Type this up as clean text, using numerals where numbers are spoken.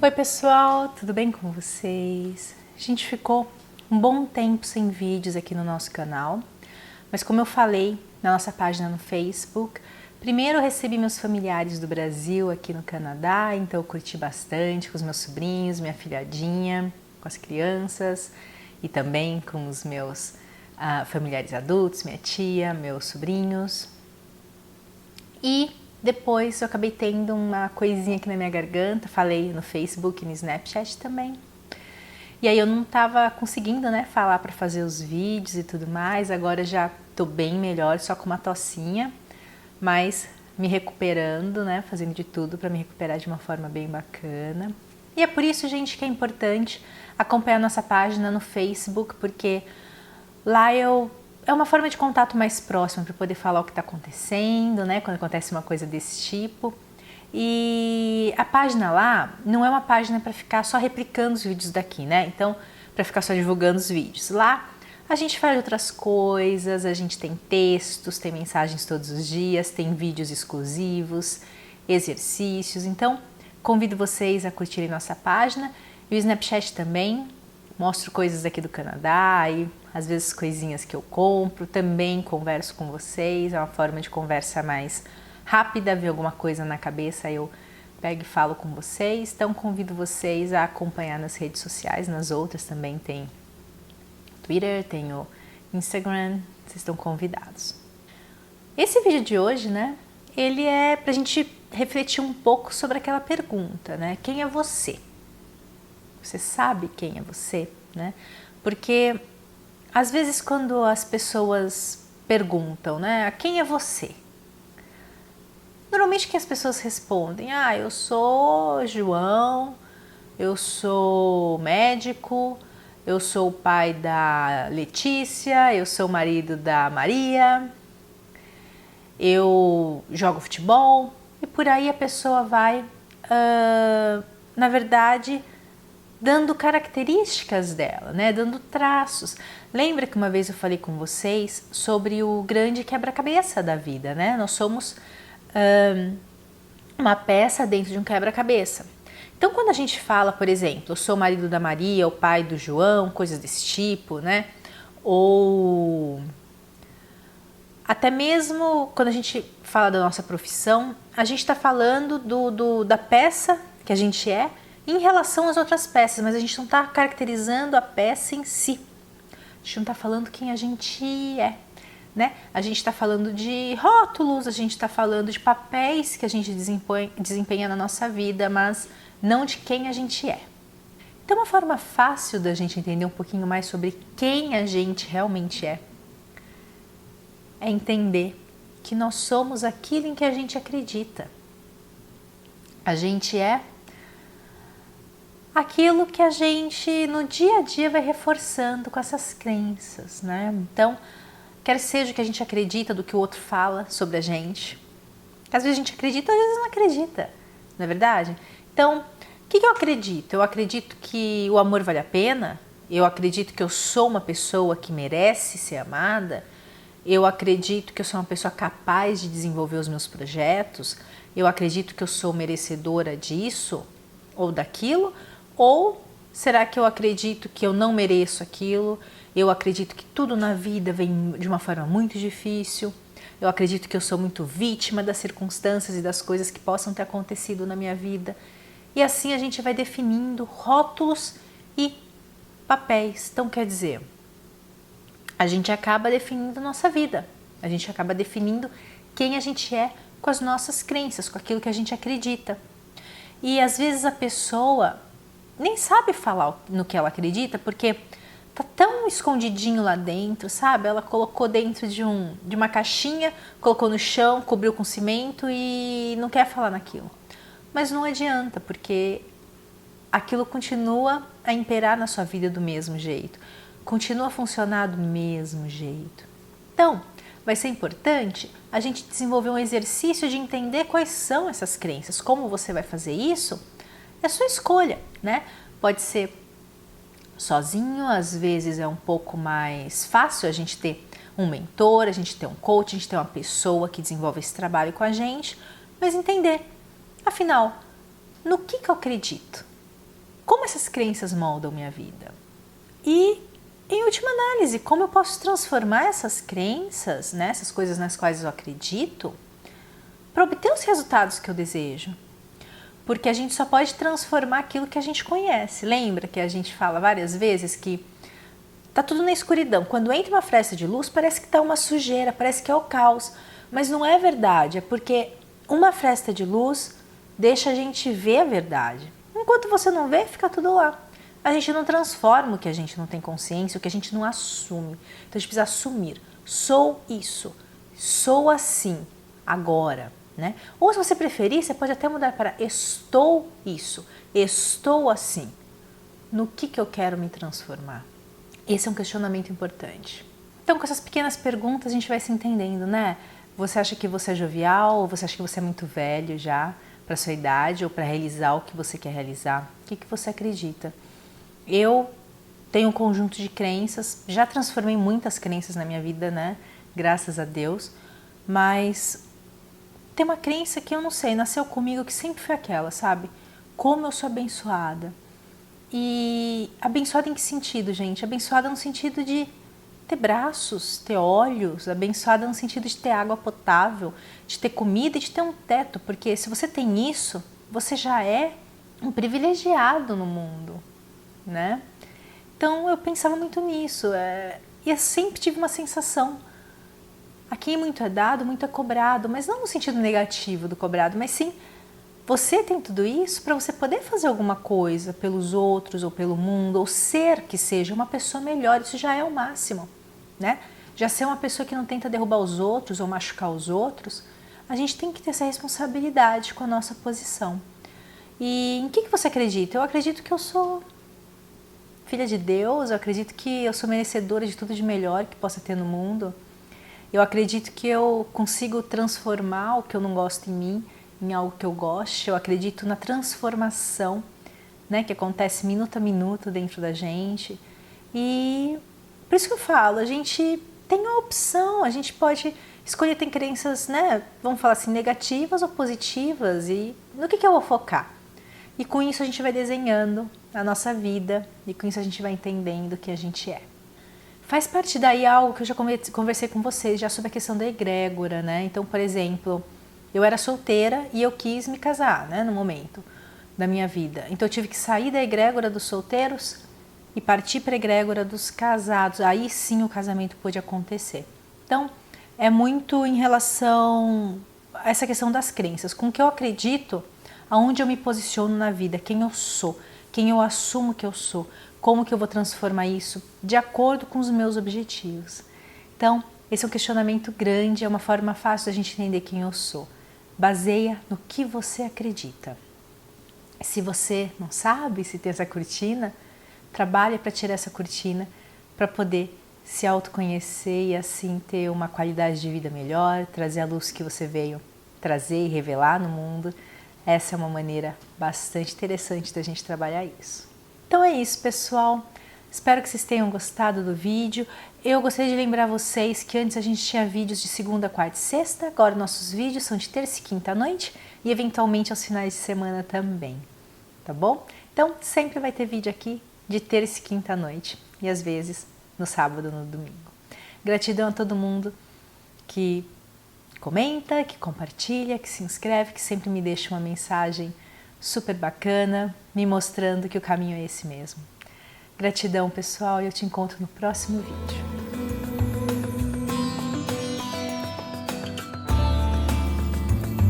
Oi pessoal, tudo bem com vocês? A gente ficou um bom tempo sem vídeos aqui no nosso canal, mas como eu falei na nossa página no Facebook, primeiro eu recebi meus familiares do Brasil aqui no Canadá, então eu curti bastante com os meus sobrinhos, minha filhadinha, com as crianças e também com os meus familiares adultos, minha tia, meus sobrinhos. E depois eu acabei tendo uma coisinha aqui na minha garganta, falei no Facebook e no Snapchat também. E aí eu não estava conseguindo, falar para fazer os vídeos e tudo mais. Agora já tô bem melhor, só com uma tossinha, mas me recuperando, fazendo de tudo para me recuperar de uma forma bem bacana. E é por isso, gente, que é importante acompanhar nossa página no Facebook, porque lá é uma forma de contato mais próximo para poder falar o que está acontecendo, quando acontece uma coisa desse tipo. E a página lá não é uma página para ficar só replicando os vídeos daqui, Então, para ficar só divulgando os vídeos. Lá a gente faz outras coisas, a gente tem textos, tem mensagens todos os dias, tem vídeos exclusivos, exercícios. Então, convido vocês a curtirem nossa página e o Snapchat também. Mostro coisas aqui do Canadá e às vezes coisinhas que eu compro, também converso com vocês, é uma forma de conversa mais rápida, ver alguma coisa na cabeça, eu pego e falo com vocês. Então convido vocês a acompanhar nas redes sociais, nas outras também tem Twitter, tem o Instagram, vocês estão convidados. Esse vídeo de hoje, ele é pra gente refletir um pouco sobre aquela pergunta, Quem é você? Você sabe quem é você, Porque às vezes quando as pessoas perguntam, quem é você? Normalmente que as pessoas respondem, eu sou João, eu sou médico, eu sou o pai da Letícia, eu sou o marido da Maria, eu jogo futebol e por aí a pessoa vai, na verdade, dando características dela, dando traços. Lembra que uma vez eu falei com vocês sobre o grande quebra-cabeça da vida, Nós somos uma peça dentro de um quebra-cabeça. Então, quando a gente fala, por exemplo, eu sou o marido da Maria, o pai do João, coisas desse tipo, Ou até mesmo quando a gente fala da nossa profissão, a gente está falando da peça que a gente é em relação às outras peças, mas a gente não está caracterizando a peça em si. A gente não está falando quem a gente é, A gente está falando de rótulos, a gente está falando de papéis que a gente desempenha na nossa vida, mas não de quem a gente é. Então, uma forma fácil da gente entender um pouquinho mais sobre quem a gente realmente é entender que nós somos aquilo em que a gente acredita. A gente é aquilo que a gente no dia a dia vai reforçando com essas crenças, Então, quer seja o que a gente acredita do que o outro fala sobre a gente. Às vezes a gente acredita, às vezes não acredita, não é verdade? Então, o que eu acredito? Eu acredito que o amor vale a pena? Eu acredito que eu sou uma pessoa que merece ser amada? Eu acredito que eu sou uma pessoa capaz de desenvolver os meus projetos? Eu acredito que eu sou merecedora disso ou daquilo? Ou será que eu acredito que eu não mereço aquilo? Eu acredito que tudo na vida vem de uma forma muito difícil. Eu acredito que eu sou muito vítima das circunstâncias e das coisas que possam ter acontecido na minha vida. E assim a gente vai definindo rótulos e papéis. Então, quer dizer, a gente acaba definindo a nossa vida. A gente acaba definindo quem a gente é com as nossas crenças, com aquilo que a gente acredita. E às vezes a pessoa nem sabe falar no que ela acredita, porque tá tão escondidinho lá dentro, sabe? Ela colocou dentro de uma caixinha, colocou no chão, cobriu com cimento e não quer falar naquilo. Mas não adianta, porque aquilo continua a imperar na sua vida do mesmo jeito, continua a funcionar do mesmo jeito. Então, vai ser importante a gente desenvolver um exercício de entender quais são essas crenças. Como você vai fazer isso? É sua escolha, Pode ser sozinho, às vezes é um pouco mais fácil a gente ter um mentor, a gente ter um coach, a gente ter uma pessoa que desenvolve esse trabalho com a gente, mas entender, afinal, no que eu acredito? como essas crenças moldam minha vida? E, em última análise, como eu posso transformar essas crenças, né, essas coisas nas quais eu acredito, para obter os resultados que eu desejo? Porque a gente só pode transformar aquilo que a gente conhece. Lembra que a gente fala várias vezes que tá tudo na escuridão. Quando entra uma fresta de luz, parece que tá uma sujeira, parece que é o caos. Mas não é verdade, é porque uma fresta de luz deixa a gente ver a verdade. Enquanto você não vê, fica tudo lá. A gente não transforma o que a gente não tem consciência, o que a gente não assume. Então a gente precisa assumir. Sou isso. Sou assim. Agora. Né? Ou se você preferir, você pode até mudar para estou isso. Estou assim. No que eu quero me transformar? Esse é um questionamento importante. Então, com essas pequenas perguntas, a gente vai se entendendo, né? Você acha que você é jovial, ou você acha que você é muito velho já para sua idade, ou para realizar o que você quer realizar? O que você acredita? Eu tenho um conjunto de crenças, já transformei muitas crenças na minha vida, né? Graças a Deus, mas tem uma crença que eu não sei, nasceu comigo, que sempre foi aquela, sabe? Como eu sou abençoada. E abençoada em que sentido, gente? Abençoada no sentido de ter braços, ter olhos, abençoada no sentido de ter água potável, de ter comida e de ter um teto, porque se você tem isso, você já é um privilegiado no mundo, né? Então eu pensava muito nisso, e eu sempre tive uma sensação, a quem muito é dado, muito é cobrado, mas não no sentido negativo do cobrado, mas sim, você tem tudo isso para você poder fazer alguma coisa pelos outros ou pelo mundo, ou ser que seja uma pessoa melhor, isso já é o máximo, né? Já ser uma pessoa que não tenta derrubar os outros ou machucar os outros, a gente tem que ter essa responsabilidade com a nossa posição. E em que você acredita? Eu acredito que eu sou filha de Deus, eu acredito que eu sou merecedora de tudo de melhor que possa ter no mundo. Eu acredito que eu consigo transformar o que eu não gosto em mim em algo que eu goste. Eu acredito na transformação, né, que acontece minuto a minuto dentro da gente. E por isso que eu falo, a gente tem a opção, a gente pode escolher, tem crenças, né, vamos falar assim, negativas ou positivas, e no que eu vou focar? E com isso a gente vai desenhando a nossa vida, e com isso a gente vai entendendo o que a gente é. Faz parte daí algo que eu já conversei com vocês, já sobre a questão da egrégora, né? Então, por exemplo, eu era solteira e eu quis me casar, né, no momento da minha vida. Então eu tive que sair da egrégora dos solteiros e partir para a egrégora dos casados. Aí sim o casamento pôde acontecer. Então, é muito em relação a essa questão das crenças, com o que eu acredito, aonde eu me posiciono na vida, quem eu sou, quem eu assumo que eu sou, como que eu vou transformar isso de acordo com os meus objetivos. Então, esse é um questionamento grande, é uma forma fácil da gente entender quem eu sou. Baseia no que você acredita. Se você não sabe se tem essa cortina, trabalhe para tirar essa cortina, para poder se autoconhecer e assim ter uma qualidade de vida melhor, trazer a luz que você veio trazer e revelar no mundo. Essa é uma maneira bastante interessante da gente trabalhar isso. Então é isso, pessoal. Espero que vocês tenham gostado do vídeo. Eu gostaria de lembrar vocês que antes a gente tinha vídeos de segunda, quarta e sexta. Agora nossos vídeos são de terça e quinta à noite e eventualmente aos finais de semana também. Tá bom? Então sempre vai ter vídeo aqui de terça e quinta à noite e às vezes no sábado ou no domingo. Gratidão a todo mundo que comenta, que compartilha, que se inscreve, que sempre me deixa uma mensagem super bacana, me mostrando que o caminho é esse mesmo. Gratidão, pessoal, e eu te encontro no próximo vídeo.